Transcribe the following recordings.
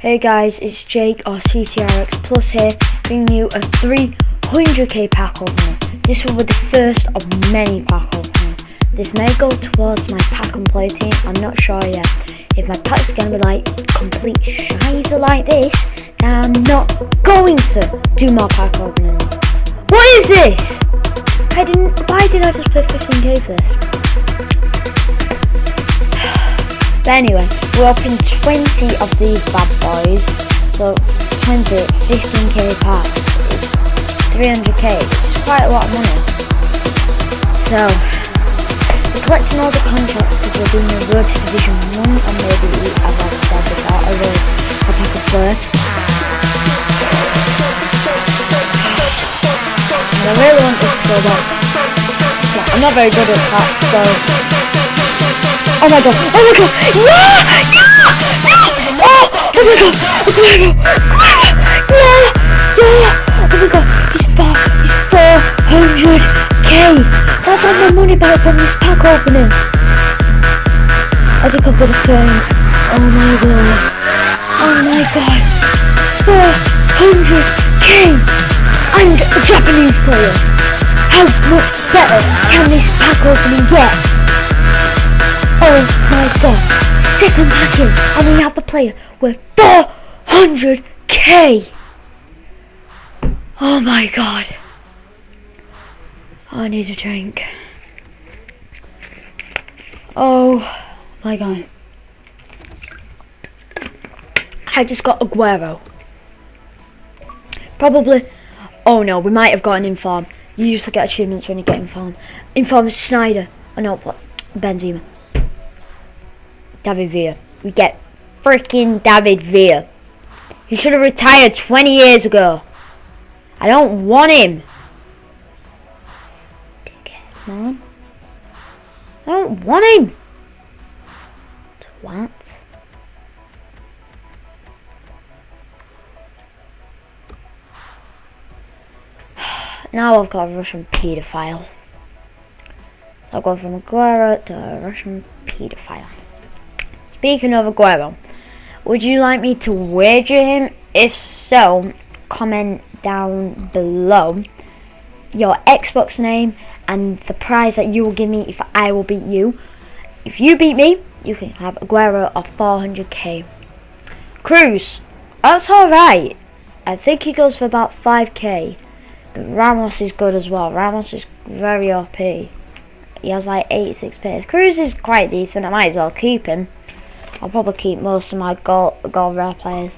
Hey guys, it's Jake or CTRX Plus here, bringing you a 300k pack opener. This will be the first of many pack openers. This may go towards my pack and play team, I'm not sure yet. If my pack's gonna be like complete shizer like this, then I'm not going to do more pack openings. What is this? Why did I just pay 15k for this? But anyway, we opened 20 of these bad boys, so 20, 15k packs, it's 300k, it's quite a lot of money. So, we're collecting all the contracts because we're doing the road to Division 1, and maybe, as I've said before, a pack of first. And I really want this to go well. Yeah, I'm not very good at packs, so... Oh my god! Oh my god! Yeah! Yeah! Oh! Oh my god! Oh my god! Yeah! Yeah! Oh my god! He's 400k! That's all my money back from this pack opening! I think I'm gonna faint. Oh my god! Oh my god! 400k! And a Japanese player! How much better can this pack opening get? Oh my god, second pack in, and we have the player with 400k! Oh my god. I need a drink. Oh my god. I just got Aguero. Probably, oh no, we might have got an inform. You usually get achievements when you get inform. Inform is Schneider. Oh no, what? Benzema. David Villa. We get freaking David Villa. He should have retired 20 years ago. I don't want him. Dickhead, man. I don't want him. What? Now I've got a Russian paedophile. So I'll go from Aguero to a Russian paedophile. Speaking of Aguero, would you like me to wager him? If so, comment down below your Xbox name and the prize that you will give me if I will beat you. If you beat me, you can have Aguero of 400k. Cruz, that's alright. I think he goes for about 5k. But Ramos is good as well. Ramos is very OP. He has like 86 pace. Cruz is quite decent. I might as well keep him. I'll probably keep most of my gold rare players.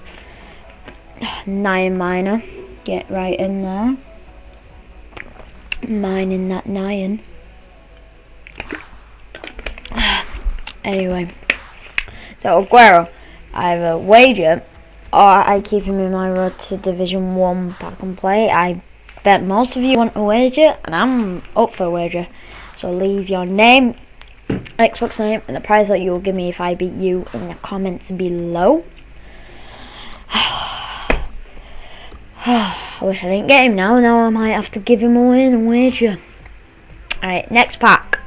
9 minor. Get right in there. Mining that 9. Anyway. So Aguero. Either wager or I keep him in my road to Division 1 pack and play. I bet most of you want a wager and I'm up for a wager. So leave your name, Xbox name, and the prize that you will give me if I beat you in the comments below. I wish I didn't get him now. Now I might have to give him away in a wager. Alright, next pack.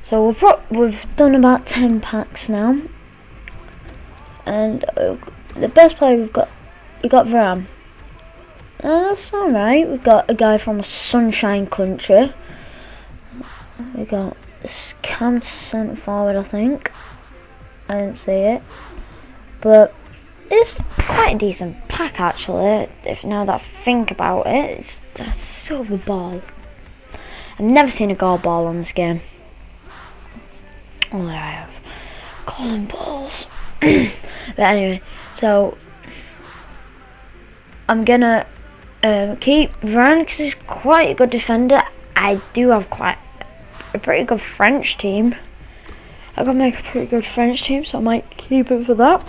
So we've done about 10 packs now. And the best player we got Varane. That's alright. We've got a guy from a sunshine country. We got Cam centre forward, I think. I didn't see it, but it's quite a decent pack actually. If now that I think about it, it's a silver ball. I've never seen a gold ball on this game. Oh, there I have golden balls. But anyway, so I'm gonna keep Varane because he's quite a good defender. I do have quite a pretty good French team. I gotta make a pretty good French team, so I might keep it for that.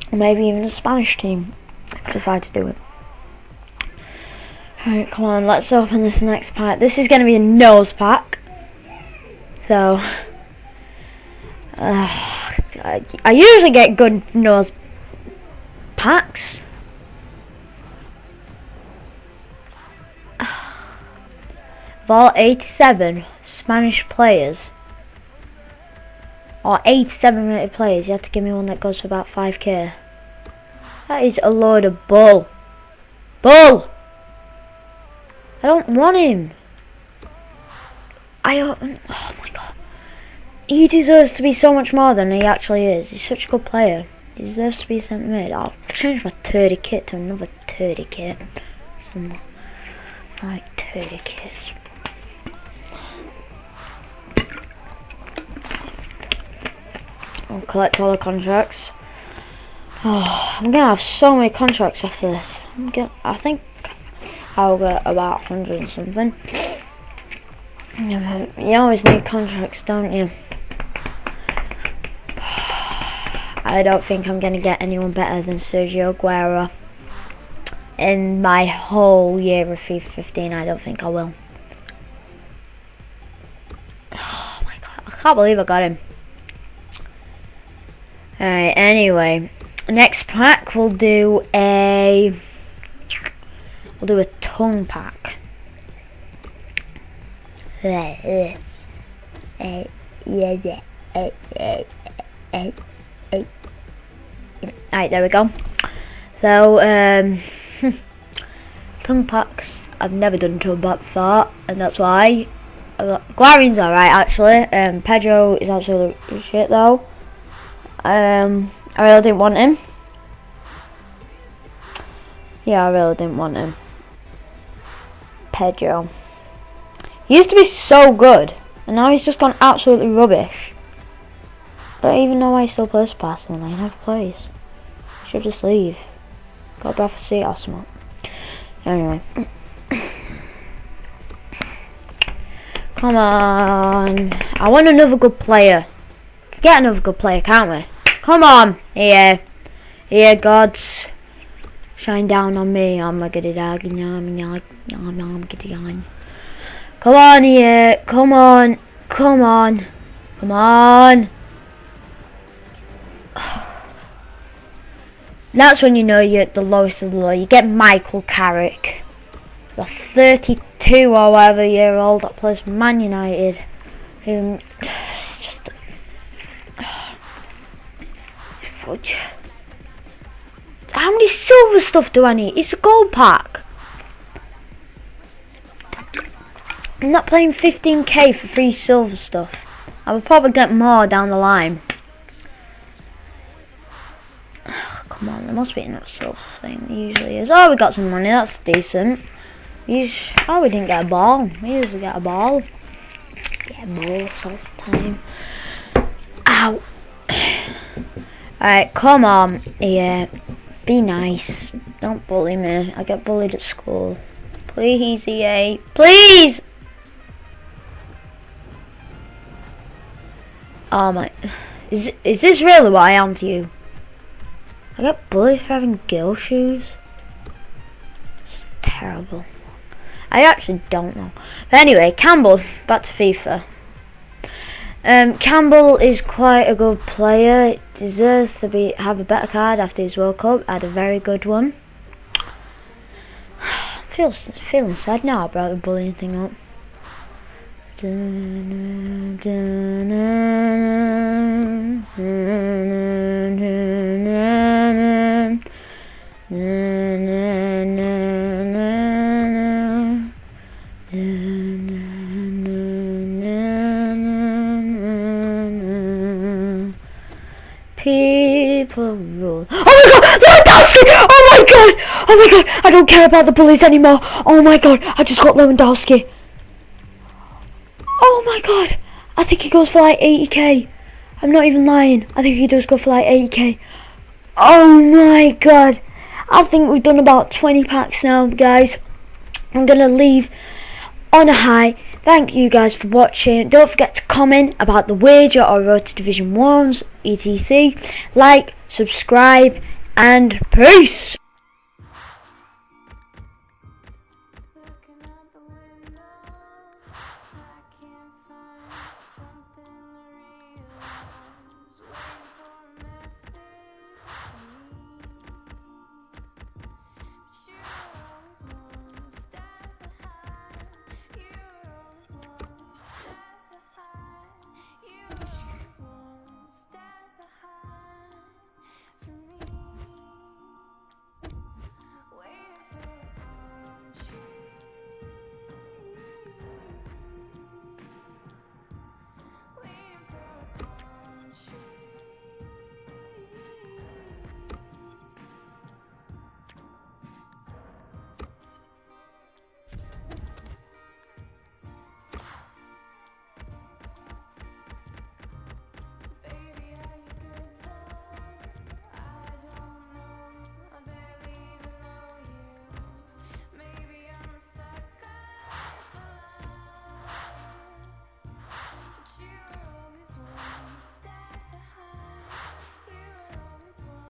Or maybe even a Spanish team if I decide to do it. Alright, come on, let's open this next pack. This is gonna be a nose pack. So I usually get good nose packs. Vault 87 Spanish players. or 87 rated players, you have to give me one that goes for about 5k. That is a load of bull. Bull! I don't want him. Oh my god. He deserves to be so much more than he actually is. He's such a good player. He deserves to be centre mid. I'll change my 30 kit to another 30 kit. Some like 30 kits. I'll collect all the contracts. Oh, I'm gonna have so many contracts after this. I think I'll get about 100 and something. You always need contracts, don't you? I don't think I'm gonna get anyone better than Sergio Aguero in my whole year of FIFA 15. I don't think I will. Oh my god, I can't believe I got him. Alright, anyway, next pack we'll do a tongue pack. Alright, there we go. So, tongue packs, I've never done tongue pack before, and that's why. Guarin's alright actually. Pedro is absolute shit though. I really didn't want him. Yeah, I really didn't want him. Pedro. He used to be so good, and now he's just gone absolutely rubbish. I don't even know why he still plays for Barcelona. He never plays. He should just leave. Go back for seat or something. Anyway. Come on. I want another good player. Get another good player, can't we? Come on. Here, gods. Shine down on me. I'm a good dog. Come on here. Come on. Come on. Come on. That's when you know you're at the lowest of the low. You get Michael Carrick, the 32 or whatever year old that plays for Man United. It's just how many silver stuff do I need? It's a gold pack. I'm not playing 15k for free silver stuff. I will probably get more down the line. Come on, there must be another silver thing. There usually is. Oh, we got some money. That's decent. Oh, we didn't get a ball. We usually get a ball. Get a ball all the time. Ow. Alright, come on. Yeah. Be nice. Don't bully me. I get bullied at school. Please, EA. Please! Oh my. Is this really what I am to you? I get bullied for having girl shoes. It's terrible. I actually don't know. But anyway, Campbell, back to FIFA. Campbell is quite a good player. Deserves to have a better card after his World Cup. Had a very good one. Feeling sad now about the bullying thing up. People rule. Oh my god! Lewandowski! Oh my god! Oh my god! I don't care about the bullies anymore. Oh my god! I just got Lewandowski. Oh my god! I think he goes for like 80k. I'm not even lying. I think he does go for like 80k. Oh my god! I think we've done about 20 packs now, guys. I'm gonna leave on a high. Thank you guys for watching. Don't forget to comment about the wager or road to Division 1s, etc. Like, subscribe, and peace!